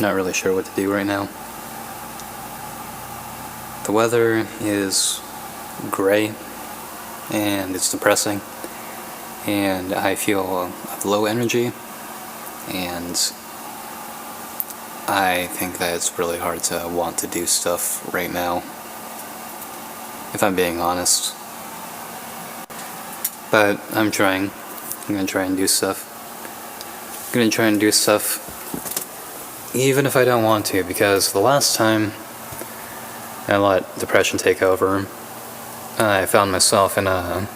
not really sure what to do right now. The weather is gray and it's depressing, and I feel low energy, and I think that it's really hard to want to do stuff right now, if I'm being honest. But I'm trying. I'm gonna try and do stuff. I'm gonna try and do stuff even if I don't want to, because the last time I let depression take over, I found myself in a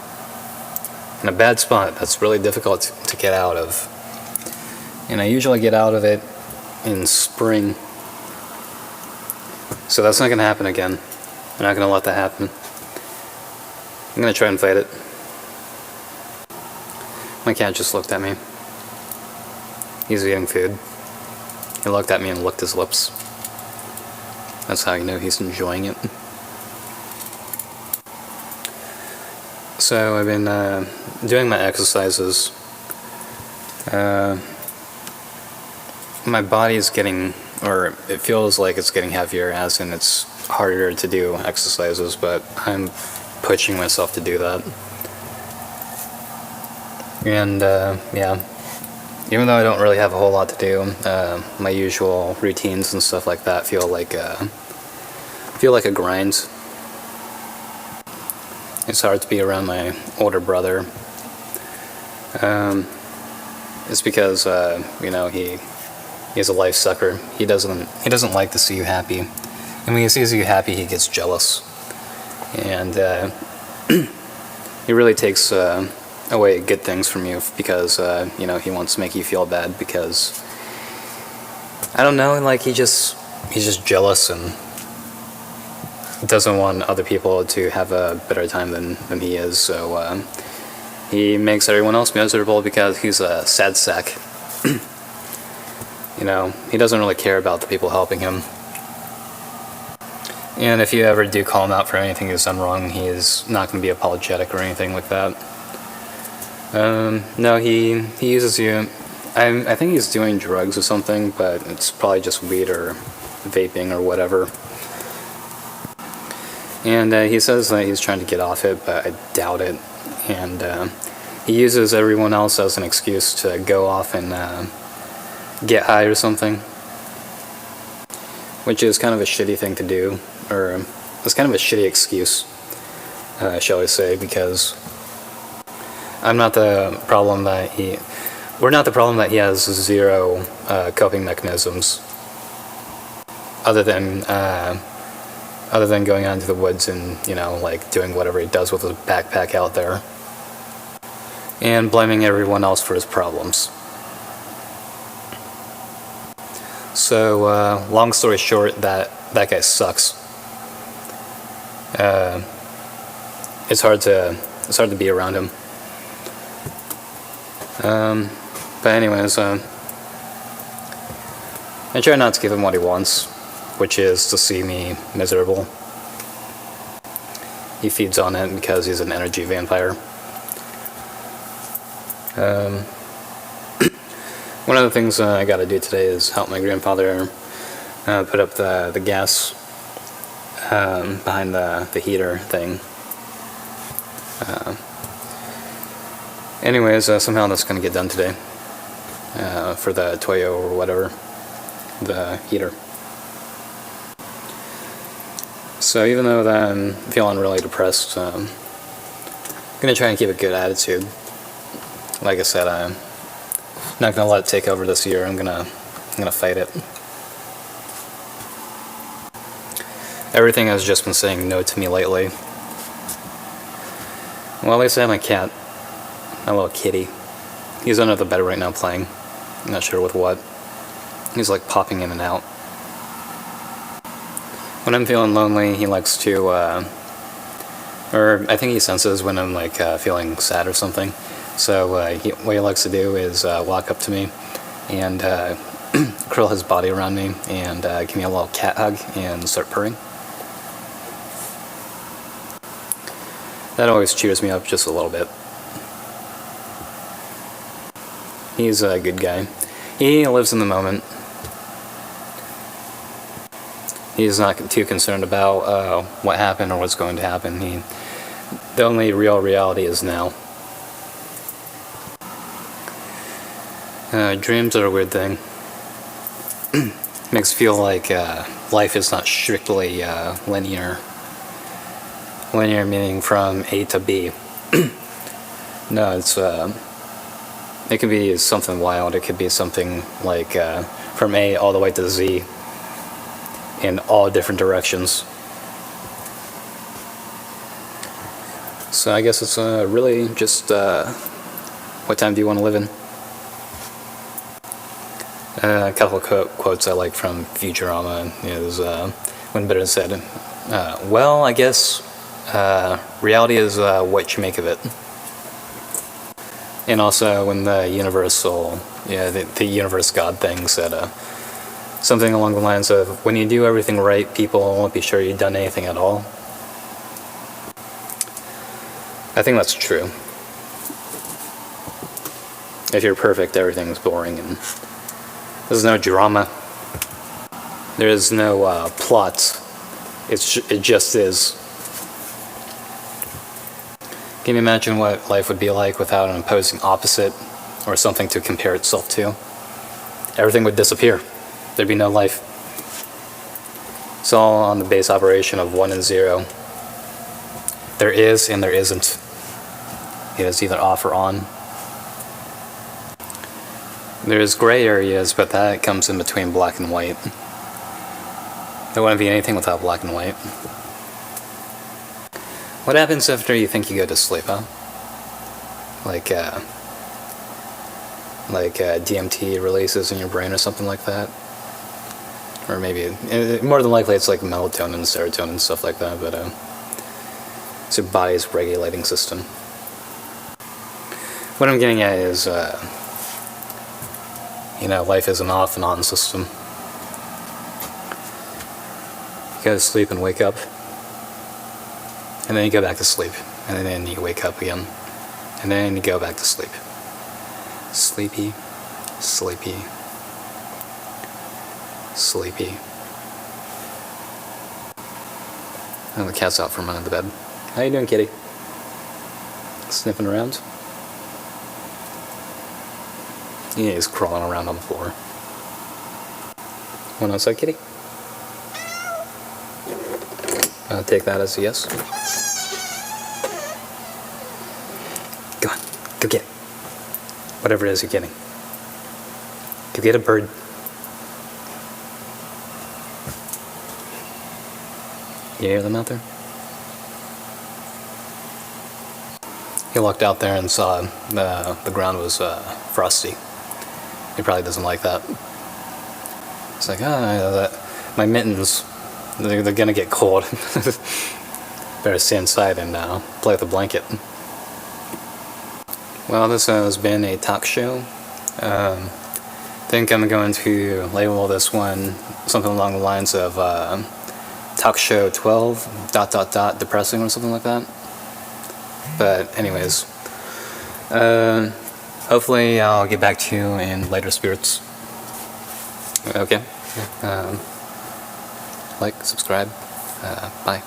bad spot that's really difficult to get out of. And I usually get out of it in spring. So that's not gonna happen again. I'm not gonna let that happen. I'm gonna try and fight it. My cat just looked at me. He's eating food. He looked at me and licked his lips. That's how you know he's enjoying it. So I've been doing my exercises. My body's getting, or it feels like it's getting heavier, as in it's harder to do exercises, but I'm pushing myself to do that. And yeah, even though I don't really have a whole lot to do, my usual routines and stuff like that feel like a grind. It's hard to be around my older brother. It's because you know, he's a life sucker. He doesn't like to see you happy, and when he sees you happy, he gets jealous, and he really takes away good things from you, because you know, he wants to make you feel bad, because I don't know, like he's just jealous and doesn't want other people to have a better time than he is. So he makes everyone else miserable because he's a sad sack. You know, he doesn't really care about the people helping him. And if you ever do call him out for anything he's done wrong, he is not going to be apologetic or anything like that. No, he uses you. I think he's doing drugs or something, but it's probably just weed or vaping or whatever. And he says that he's trying to get off it, but I doubt it. And he uses everyone else as an excuse to go off and get high or something, which is kind of a shitty thing to do, or it's kind of a shitty excuse, shall I say, because we're not the problem that he has zero coping mechanisms, other than going out into the woods and, you know, like doing whatever he does with his backpack out there, and blaming everyone else for his problems. So, long story short, that guy sucks. It's hard to be around him. But anyways, I try not to give him what he wants, which is to see me miserable. He feeds on it because he's an energy vampire. One of the things I gotta do today is help my grandfather put up the gas behind the heater thing. Anyways, somehow that's gonna get done today for the Toyo or whatever, the heater. So even though that I'm feeling really depressed, I'm gonna try and keep a good attitude. Like I said, I'm not gonna let it take over this year. I'm gonna fight it. Everything has just been saying no to me lately. Well, at least I have my cat, my little kitty. He's under the bed right now playing. I'm not sure with what. He's like popping in and out. When I'm feeling lonely, he likes to, or I think he senses when I'm like feeling sad or something. So what he likes to do is walk up to me and curl his body around me and give me a little cat hug and start purring. That always cheers me up just a little bit. He's a good guy. He lives in the moment. He's not too concerned about what happened or what's going to happen. The only real reality is now. Dreams are a weird thing. Makes feel like life is not strictly linear. Linear meaning from A to B. No, it could be something wild. It could be something like from A all the way to Z in all different directions. So I guess it's really just what time do you want to live in? A couple of quotes I like from Futurama is when Bender said, well, I guess reality is what you make of it. And also when the universal, the universe God thing said something along the lines of, when you do everything right, people won't be sure you've done anything at all. I think that's true. If you're perfect, everything's boring and there's no drama. There is no plot. It just is. Can you imagine what life would be like without an opposing opposite or something to compare itself to? Everything would disappear. There'd be no life. It's all on the base operation of 1 and 0. There is and there isn't. It is either off or on. There's gray areas, but that comes in between black and white. There wouldn't be anything without black and white. What happens after you think you go to sleep, huh? Like DMT releases in your brain or something like that? Or maybe, more than likely it's like melatonin, serotonin, stuff like that, but it's your body's regulating system. What I'm getting at is, life is an off and on system. You go to sleep and wake up, and then you go back to sleep, and then you wake up again, and then you go back to sleep. Sleepy, sleepy, sleepy. And the cat's out from under the bed. How you doing, kitty? Sniffing around? Yeah, he's crawling around on the floor. One outside, kitty? I'll take that as a yes. Go on, go get it. Whatever it is you're getting. Go get a bird. You hear them out there? He looked out there and saw the ground was frosty. He probably doesn't like that. It's like, my mittens, they're gonna get cold. Better stay inside and play with the blanket. Well, this has been a talk show. Think I'm going to label this one something along the lines of talk show 12, ... depressing or something like that. But anyways, hopefully I'll get back to you in later spirits. Okay. Like, subscribe. Bye.